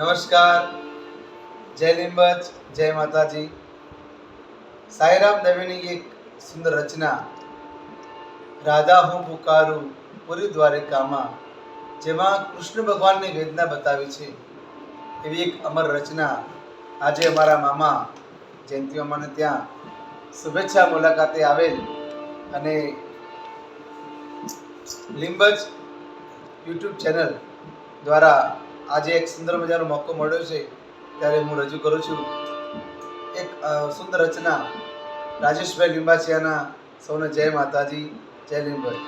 નમસ્કાર, જય લીંબચ, જય માતાજી. સાંઈરામ દવેની એક સુંદર રચના રાધા હું પુકારું પૂરી દ્વારિકામાં, જેમાં કૃષ્ણ ભગવાનની વેદના બતાવી છે. એવી એક અમર રચના આજે અમારા મામા જયંતિ મામાને ત્યાં શુભેચ્છા મુલાકાતે આવેલ અને લીંબચ યુટ્યુબ ચેનલ દ્વારા આજે એક સુંદર મજાનો મોકો મળ્યો છે, ત્યારે હું રજૂ કરું છું એક સુંદર રચના રાજેશભાઈ લીંબાચિયાના. સૌને જય માતાજી, જય લીંબચ.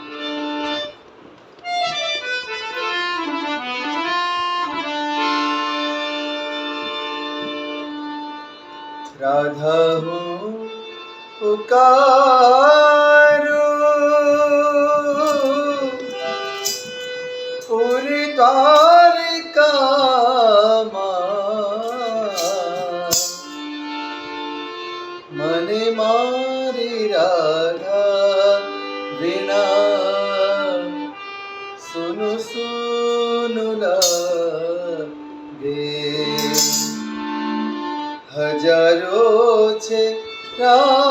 રાધા હું પુકારું પૂરી દ્વારિકામાં, મને મારી રાધા વિના સુનું સુનું લાગે. હજારો છે રાણી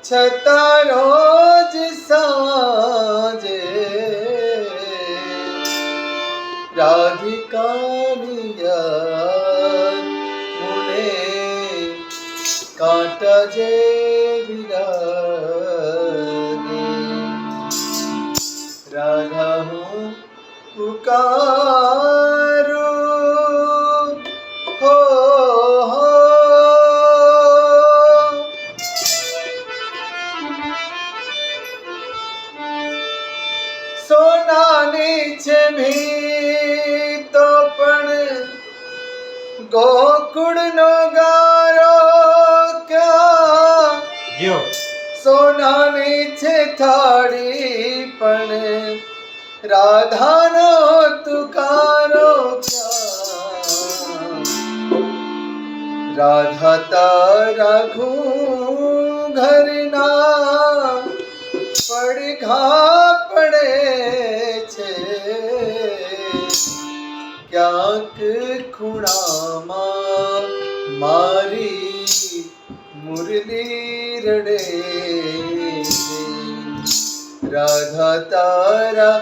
છતાં રોજ સાંજે રાધિકાની યાદ મને કાંટા જેવી લાગે. રાધા હું પુકારું હો હો. સોનાની છે ભીતો પણ ગોકુળનો ગારો ક્યાં, સોનાની છે થાળી પણ રાધાનો તુકારો ક્યાં. રાધા તારા ઘરના પડઘા પડે છે, ક્યાંક ખૂણામાં મારી મુરલી રડે છે. રાધા તારા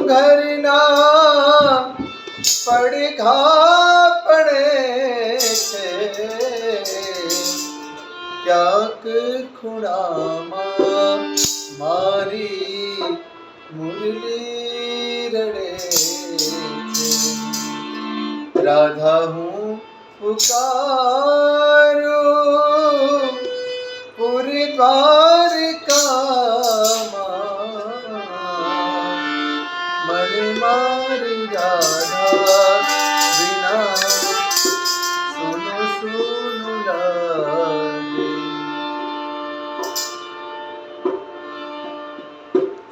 ઘરના પડઘા પડે છે, ક્યાંક ખૂણામાં મારી મુરલી રડે છે. રાધા હું પુકારું પૂરી દ્વારિકામાં, મને